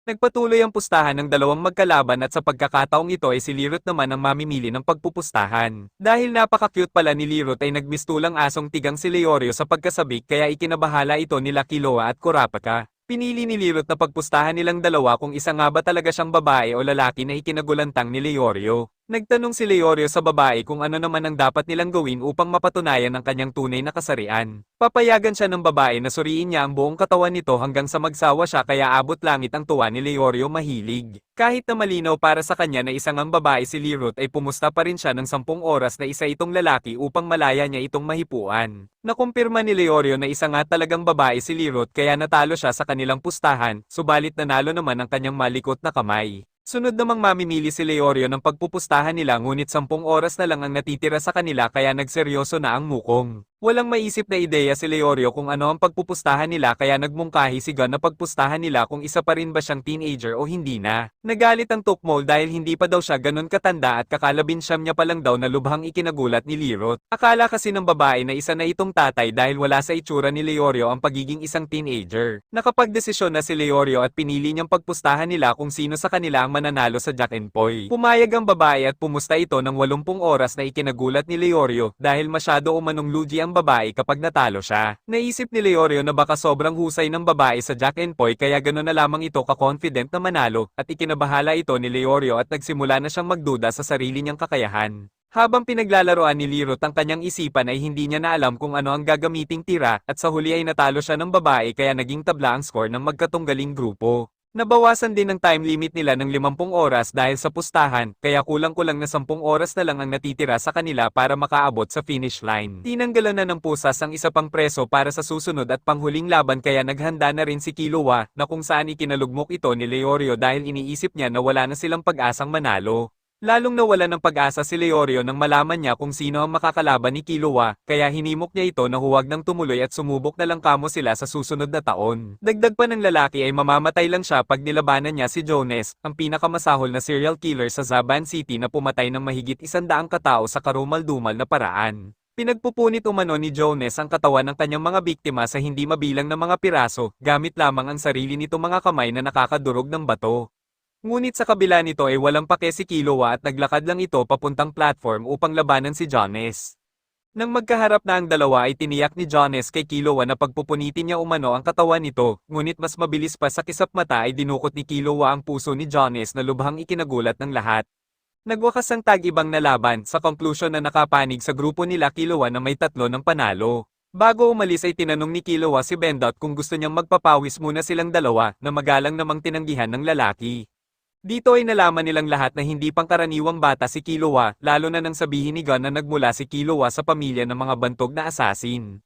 Nagpatuloy ang pustahan ng dalawang magkalaban at sa pagkakataong ito ay si Lirot naman ang mamimili ng pagpupustahan. Dahil napaka-cute pala ni Lirot ay nagmistulang asong tigang si Leorio sa pagkasabik kaya ikinabahala ito nila Killua at Kurapika. Pinili ni Lirot na pagpustahan nilang dalawa kung isa nga ba talaga siyang babae o lalaki na ikinagulantang ni Leorio. Nagtanong si Leorio sa babae kung ano naman ang dapat nilang gawin upang mapatunayan ang kanyang tunay na kasarian. Papayagan siya ng babae na suriin niya ang buong katawan nito hanggang sa magsawa siya kaya abot langit ang tuwa ni Leorio mahilig. Kahit na malinaw para sa kanya na isang ang babae si Lirot ay pumusta pa rin siya ng 10 oras na isa itong lalaki upang malaya niya itong mahipuan. Nakumpirma ni Leorio na isa nga talagang babae si Lirot kaya natalo siya sa kanilang pustahan, subalit nanalo naman ang kanyang malikot na kamay. Sunod namang mamimili si Leorio ng pagpupustahan nila ngunit 10 oras na lang ang natitira sa kanila kaya nagseryoso na ang mukong. Walang maisip na ideya si Leorio kung ano ang pagpupustahan nila kaya nagmungkahi si Gon na pagpustahan nila kung isa pa rin ba siyang teenager o hindi na. Nagalit ang Tukmol dahil hindi pa daw siya ganun katanda at kakalabinsyam niya pa lang daw na lubhang ikinagulat ni Lirot. Akala kasi ng babae na isa na itong tatay dahil wala sa itsura ni Leorio ang pagiging isang teenager. Nakapagdesisyon na si Leorio at pinili niyang pagpustahan nila kung sino sa kanila ang mananalo sa Jack and Poy. Pumayag ang babae at pumusta ito ng 80 oras na ikinagulat ni Leorio dahil masyado umanong lugi ang babae kapag natalo siya. Naisip ni Leorio na baka sobrang husay ng babae sa Jack and Poy kaya gano'n na lamang ito ka-confident na manalo at ikinabahala ito ni Leorio at nagsimula na siyang magduda sa sarili niyang kakayahan. Habang pinaglalaroan ni Lirot ang kanyang isipan ay hindi niya na alam kung ano ang gagamiting tira at sa huli ay natalo siya ng babae kaya naging tabla ang score ng magkatunggaling grupo. Nabawasan din ang time limit nila ng 50 oras dahil sa pustahan, kaya kulang-kulang na 10 oras na lang ang natitira sa kanila para makaabot sa finish line. Tinanggalan na ng pusas ang isa pang preso para sa susunod at panghuling laban kaya naghanda na rin si Killua, na kung saan ikinalugmok ito ni Leorio dahil iniisip niya na wala na silang pag-asang manalo. Lalong nawala ng pag-asa si Leorio nang malaman niya kung sino ang makakalaban ni Killua, kaya hinimok niya ito na huwag nang tumuloy at sumubok na lang kamo sila sa susunod na taon. Dagdag pa ng lalaki ay mamamatay lang siya pag nilabanan niya si Jones, ang pinakamasahol na serial killer sa Zaban City na pumatay ng mahigit 100 katao sa karumal-dumal na paraan. Pinagpupunit umano ni Jones ang katawan ng kanyang mga biktima sa hindi mabilang na mga piraso, gamit lamang ang sarili nito mga kamay na nakakadurog ng bato. Ngunit sa kabila nito ay walang pake si Killua at naglakad lang ito papuntang platform upang labanan si Jones. Nang magkaharap na ang dalawa ay tiniyak ni Jones kay Killua na pagpupunitin niya umano ang katawan nito, ngunit mas mabilis pa sa kisap mata ay dinukot ni Killua ang puso ni Jones na lubhang ikinagulat ng lahat. Nagwakas ang tag-ibang na laban, sa conclusion na nakapanig sa grupo nila Killua na may 3 ng panalo. Bago umalis ay tinanong ni Killua si Bendot kung gusto niyang magpapawis muna silang dalawa na magalang namang tinanggihan ng lalaki. Dito ay nalaman nilang lahat na hindi pangkaraniwang bata si Killua, lalo na nang sabihin ni Gon na nagmula si Killua sa pamilya ng mga bantog na assassin.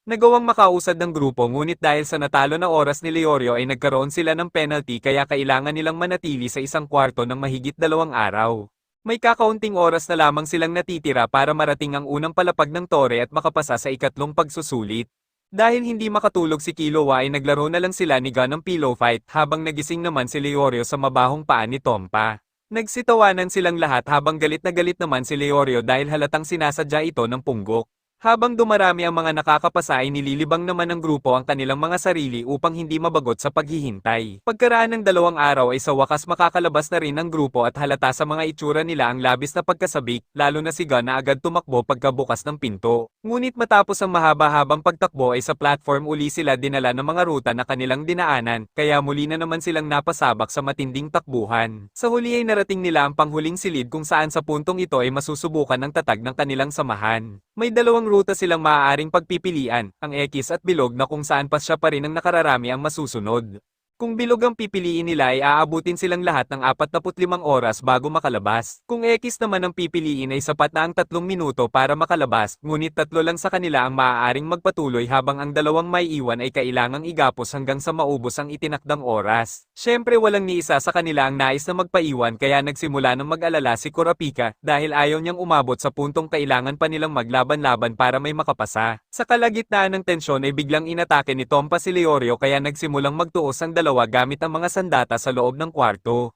Nagawang makausad ng grupo ngunit dahil sa natalo na oras ni Leorio ay nagkaroon sila ng penalty kaya kailangan nilang manatili sa isang kwarto ng mahigit 2 araw. May kakaunting oras na lamang silang natitira para marating ang unang palapag ng tore at makapasa sa ikatlong pagsusulit. Dahil hindi makatulog si Killua ay naglaro na lang sila ni Gon ng pillow fight habang nagising naman si Leorio sa mabahong paa ni Tompa. Nagsitawanan silang lahat habang galit na galit naman si Leorio dahil halatang sinasadya ito ng punggok. Habang dumarami ang mga nakakapasa ay nililibang naman ng grupo ang kanilang mga sarili upang hindi mabagot sa paghihintay. Pagkaraan ng 2 araw ay sa wakas makakalabas na rin ang grupo at halata sa mga itsura nila ang labis na pagkasabik, lalo na si Gon na agad tumakbo pagkabukas ng pinto. Ngunit matapos ang mahaba-habang pagtakbo ay sa platform uli sila dinala ng mga ruta na kanilang dinaanan, kaya muli na naman silang napasabak sa matinding takbuhan. Sa huli ay narating nila ang panghuling silid kung saan sa puntong ito ay masusubukan ng tatag ng kanilang samahan. May 2 ruta silang maaaring pagpipilian, ang X at bilog na kung saan pa siya pa rin ang nakararami ang masusunod. Kung bilog ang pipiliin nila ay aabutin silang lahat ng 45 oras bago makalabas. Kung X naman ang pipiliin ay sapat na ang 3 minuto para makalabas, ngunit 3 lang sa kanila ang maaaring magpatuloy habang ang 2 may iwan ay kailangang igapos hanggang sa maubos ang itinakdang oras. Siyempre walang ni isa sa kanila ang nais na magpaiwan kaya nagsimula ng mag-alala si Kurapika dahil ayaw niyang umabot sa puntong kailangan pa nilang maglaban-laban para may makapasa. Sa kalagitnaan ng tensyon ay biglang inatake ni Tompa si Leorio kaya nagsimulang magtuos ang dalawa gamit ang mga sandata sa loob ng kwarto.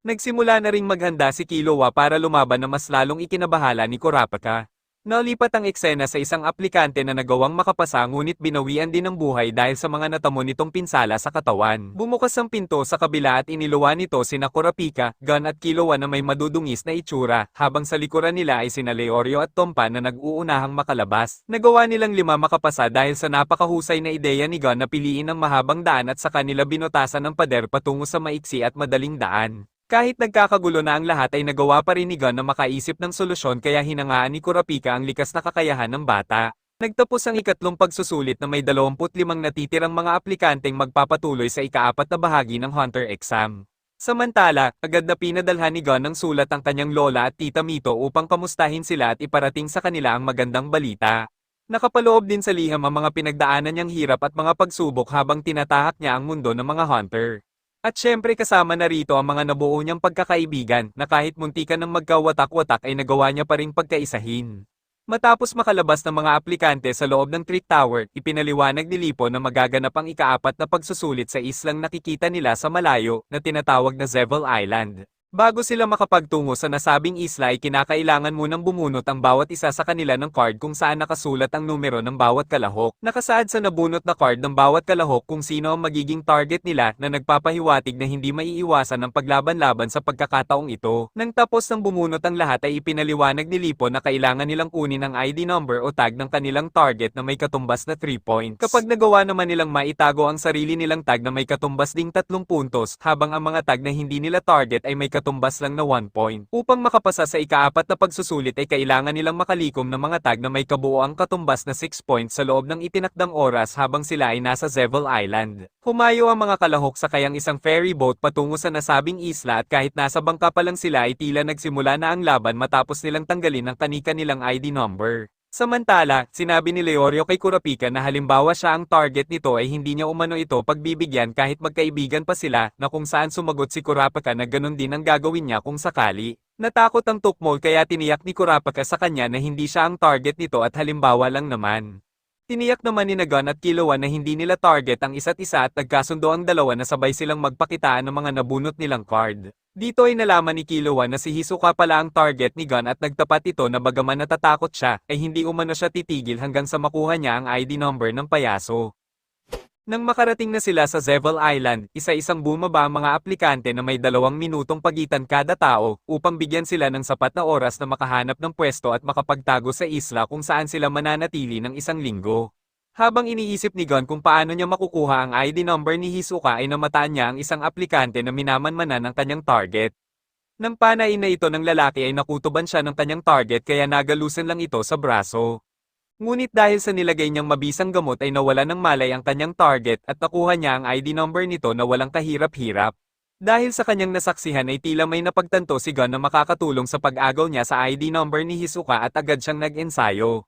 Nagsimula na ring maghanda si Killua para lumaban na mas lalong ikinabahala ni Kurapika. Nalipat ang eksena sa isang aplikante na nagawang makapasa ngunit binawian din ng buhay dahil sa mga natamo nitong pinsala sa katawan. Bumukas ang pinto sa kabila at iniluwa nito sina Kurapika, Gon at Killua na may madudungis na itsura, habang sa likuran nila ay sina Leorio at Tompa na nag-uunahang makalabas. Nagawa nilang 5 makapasa dahil sa napakahusay na ideya ni Gon na piliin ang mahabang daan at sa kanila binutasan ng pader patungo sa maiksi at madaling daan. Kahit nagkakagulo na ang lahat ay nagawa pa rin ni Gon na makaisip ng solusyon kaya hinangaan ni Kurapika ang likas na kakayahan ng bata. Nagtapos ang ikatlong pagsusulit na may 25 natitirang mga aplikanteng magpapatuloy sa ika-4 na bahagi ng Hunter exam. Samantala, agad na pinadalhan ni Gon ng sulat ang kanyang lola at tita Mito upang kamustahin sila at iparating sa kanila ang magandang balita. Nakapaloob din sa liham ang mga pinagdaanan niyang hirap at mga pagsubok habang tinatahak niya ang mundo ng mga hunter. At syempre kasama na rito ang mga nabuo niyang pagkakaibigan na kahit muntikan ng magkawatak-watak ay nagawa niya pa ring pagkaisahin. Matapos makalabas ng mga aplikante sa loob ng Trick Tower, ipinaliwanag ni Lipo na magaganap ang ika-4 na pagsusulit sa islang nakikita nila sa malayo na tinatawag na Zevel Island. Bago sila makapagtungo sa nasabing isla ay kinakailangan munang bumunot ang bawat isa sa kanila ng card kung saan nakasulat ang numero ng bawat kalahok. Nakasaad sa nabunot na card ng bawat kalahok kung sino ang magiging target nila na nagpapahiwatig na hindi maiiwasan ang paglaban-laban sa pagkakataong ito. Nang tapos ng bumunot ang lahat ay ipinaliwanag ni Lipo na kailangan nilang kunin ang ID number o tag ng kanilang target na may katumbas na 3 points. Kapag nagawa naman nilang maitago ang sarili nilang tag na may katumbas ding 3 puntos, habang ang mga tag na hindi nila target ay may katumbas lang na 1 point. Upang makapasa sa ika-4 na pagsusulit ay kailangan nilang makalikom ng mga tag na may kabuoang katumbas na 6 points sa loob ng itinakdang oras habang sila ay nasa Zevel Island. Humayo ang mga kalahok sa kayang isang ferry boat patungo sa nasabing isla at kahit nasa bangka pa lang sila ay tila nagsimula na ang laban matapos nilang tanggalin ang kani-kanilang ID number. Samantala, sinabi ni Leorio kay Kurapika na halimbawa siya ang target nito ay hindi niya umano ito pagbibigyan kahit magkaibigan pa sila na kung saan sumagot si Kurapika na ganun din ang gagawin niya kung sakali. Natakot ang Tukmol kaya tiniyak ni Kurapika sa kanya na hindi siya ang target nito at halimbawa lang naman. Tiniyak naman ni Gon at Killua na hindi nila target ang isa't isa at nagkasundo ang dalawa na sabay silang magpakitaan ng mga nabunot nilang card. Dito ay nalaman ni Killua na si Hisoka pala ang target ni Gon at nagtapat ito na bagaman natatakot siya, ay hindi umano siya titigil hanggang sa makuha niya ang ID number ng payaso. Nang makarating na sila sa Zevel Island, isa-isang bumaba ang mga aplikante na may 2 minutong pagitan kada tao, upang bigyan sila ng sapat na oras na makahanap ng pwesto at makapagtago sa isla kung saan sila mananatili ng 1 linggo. Habang iniisip ni Gon kung paano niya makukuha ang ID number ni Hisoka ay namataan niya ang isang aplikante na minamanmanan ng kanyang target. Nang panain na ito ng lalaki ay nakutuban siya ng kanyang target kaya nagalusan lang ito sa braso. Ngunit dahil sa nilagay niyang mabisang gamot ay nawala ng malay ang kanyang target at nakuha niya ang ID number nito na walang kahirap-hirap. Dahil sa kanyang nasaksihan ay tila may napagtanto si Gon na makakatulong sa pag-agaw niya sa ID number ni Hisoka at agad siyang nag-ensayo.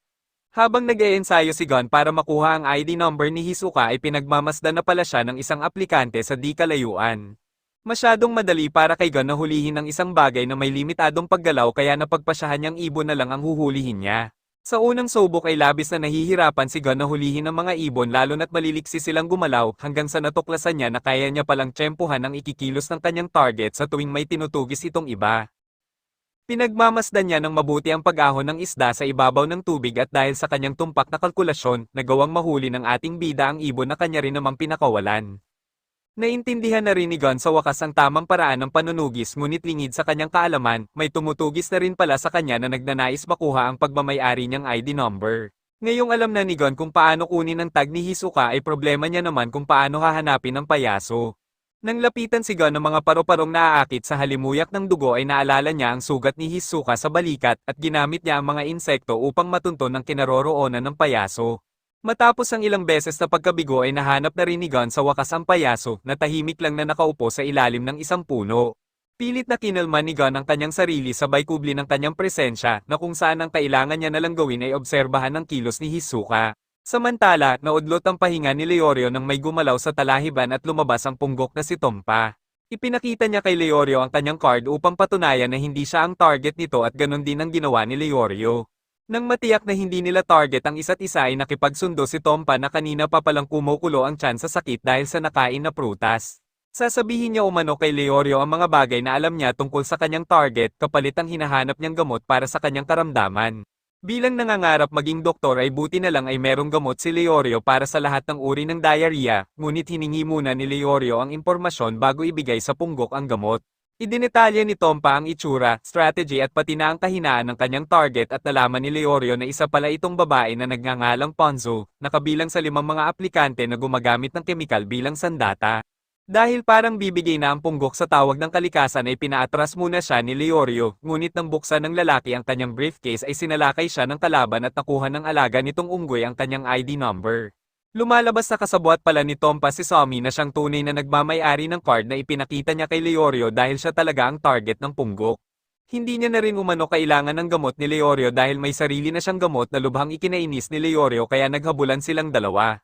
Habang nag-eensayo si Gon para makuha ang ID number ni Hisoka ay pinagmamasdan na pala siya ng isang aplikante sa di kalayuan. Masyadong madali para kay Gon na hulihin ang isang bagay na may limitadong paggalaw kaya napagpasyahan niyang ibon na lang ang huhulihin niya. Sa unang subok ay labis na nahihirapan si Gon na hulihin ang mga ibon lalo na't maliliksi silang gumalaw hanggang sa natuklasan niya na kaya niya palang tsempuhan ang ikikilos ng kanyang target sa tuwing may tinutugis itong iba. Pinagmamasdan niya ng mabuti ang pag-ahon ng isda sa ibabaw ng tubig at dahil sa kanyang tumpak na kalkulasyon, nagawang mahuli ng ating bida ang ibon na kanya rin namang pinakawalan. Naintindihan na rin ni Gon sa wakas ang tamang paraan ng panunugis ngunit lingid sa kanyang kaalaman, may tumutugis na rin pala sa kanya na nagnanais makuha ang pagmamayari niyang ID number. Ngayong alam na ni Gon kung paano kunin ang tag ni Hisoka ay problema niya naman kung paano hahanapin ang payaso. Nang lapitan si Gon ng mga paru-parong naaakit sa halimuyak ng dugo ay naalala niya ang sugat ni Hisoka sa balikat at ginamit niya ang mga insekto upang matunton ang kinaroroonan ng payaso. Matapos ang ilang beses na pagkabigo ay nahanap na rin ni Gon sa wakas ang payaso na tahimik lang na nakaupo sa ilalim ng isang puno. Pilit na kinalma ni Gon ang kanyang sarili sabay kubli ng kanyang presensya na kung saan ang kailangan niya nalang gawin ay obserbahan ang kilos ni Hisoka. Samantala, naudlot ang pahinga ni Leorio nang may gumalaw sa talahiban at lumabas ang punggok na si Tompa. Ipinakita niya kay Leorio ang kanyang card upang patunayan na hindi siya ang target nito at ganun din ang ginawa ni Leorio. Nang matiyak na hindi nila target ang isa't isa ay nakipagsundo si Tompa na kanina pa palang kumukulo ang tiyan sa sakit dahil sa nakain na prutas. Sasabihin niya umano kay Leorio ang mga bagay na alam niya tungkol sa kanyang target kapalit ang hinahanap niyang gamot para sa kanyang karamdaman. Bilang nangangarap maging doktor ay buti na lang ay merong gamot si Leorio para sa lahat ng uri ng diarrhea, ngunit hiningi muna ni Leorio ang impormasyon bago ibigay sa punggok ang gamot. Idinetalye ni Tompa ang itsura, strategy at pati na ang kahinaan ng kanyang target at nalaman ni Leorio na isa pala itong babae na nagngangalang Ponzo, na kabilang sa 5 mga aplikante na gumagamit ng kemikal bilang sandata. Dahil parang bibigay na ang punggok sa tawag ng kalikasan ay pinaatras muna siya ni Leorio, ngunit nang buksan ng lalaki ang kanyang briefcase ay sinalakay siya ng kalaban at nakuha ng alaga nitong unggoy ang kanyang ID number. Lumalabas na kasabwat pala ni Tompa si Somi na siyang tunay na nagmamay-ari ng card na ipinakita niya kay Leorio dahil siya talaga ang target ng punggok. Hindi niya na rin umano kailangan ng gamot ni Leorio dahil may sarili na siyang gamot na lubhang ikinainis ni Leorio kaya naghabulan silang dalawa.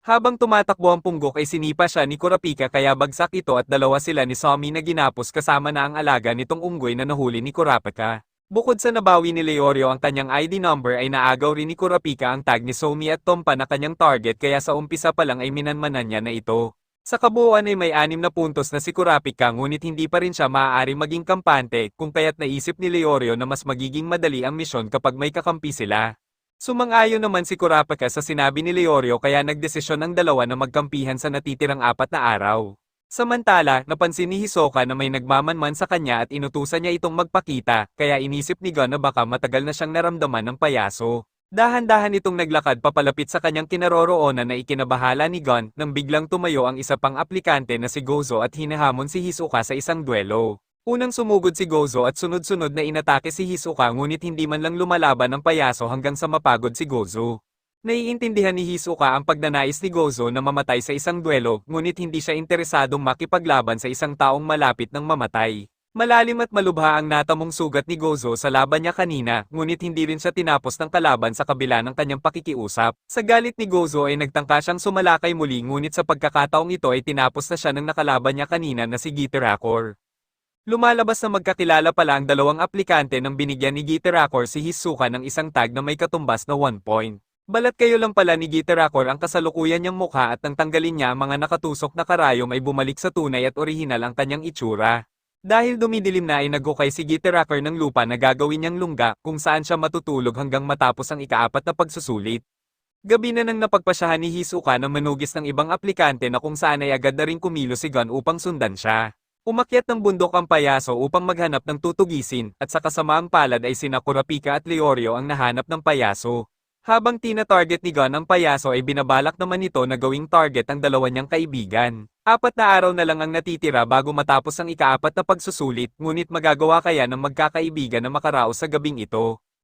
Habang tumatakbo ang punggok ay sinipa siya ni Kurapika kaya bagsak ito at dalawa sila ni Somi na ginapos kasama na ang alaga nitong unggoy na nahuli ni Kurapika. Bukod sa nabawi ni Leorio ang kanyang ID number ay naagaw rin ni Kurapika ang tag ni Somi at Tompa na kanyang target kaya sa umpisa pa lang ay minanmanan niya na ito. Sa kabuuan ay may 6 na puntos na si Kurapika ngunit hindi pa rin siya maaaring maging kampante kung kaya't naisip ni Leorio na mas magiging madali ang misyon kapag may kakampi sila. Sumang-ayon naman si Kurapika sa sinabi ni Leorio kaya nagdesisyon ang dalawa na magkampihan sa natitirang 4 na araw. Samantala, napansin ni Hisoka na may nagmamanman sa kanya at inutusan niya itong magpakita, kaya inisip ni Gon na baka matagal na siyang naramdaman ng payaso. Dahan-dahan itong naglakad papalapit sa kanyang kinaroroonan na ikinabahala ni Gon nang biglang tumayo ang isa pang aplikante na si Gozo at hinahamon si Hisoka sa isang duelo. Unang sumugod si Gozo at sunod-sunod na inatake si Hisoka ngunit hindi man lang lumalaban ng payaso hanggang sa mapagod si Gozo. Naiintindihan ni Hisoka ang pagnanais ni Gozo na mamatay sa isang duelo ngunit hindi siya interesadong makipaglaban sa isang taong malapit ng mamatay. Malalim at malubha ang natamong sugat ni Gozo sa laban niya kanina ngunit hindi rin siya tinapos ng kalaban sa kabila ng kanyang pakikiusap. Sa galit ni Gozo ay nagtangka siyang sumalakay muli ngunit sa pagkakataong ito ay tinapos na siya ng nakalaban niya kanina na si Gitirakor. Lumalabas na magkakilala pala ang dalawang aplikante nang binigyan ni Gitirakor si Hisoka ng isang tag na may katumbas na 1 point. Balat kayo lang pala ni Gitirakor ang kasalukuyan niyang mukha at nang tanggalin niya ang mga nakatusok na karayom ay bumalik sa tunay at orihinal ang kanyang itsura. Dahil dumidilim na ay nagukay si Gitirakor ng lupa na gagawin niyang lungga kung saan siya matutulog hanggang matapos ang ika-4 na pagsusulit. Gabi na nang napagpasyahan ni Hisoka na manugis ng ibang aplikante na kung saan ay agad na rin kumilo si Gon upang sundan siya. Umakyat ng bundok ang payaso upang maghanap ng tutugisin, at sa kasamaang palad ay sina Kurapika at Leorio ang nahanap ng payaso. Habang tina-target ni Gon ang payaso ay binabalak naman nito na gawing target ang dalawa niyang kaibigan. 4 na araw na lang ang natitira bago matapos ang ika-4 na pagsusulit, ngunit magagawa kaya ng magkakaibigan na makaraos sa gabing ito.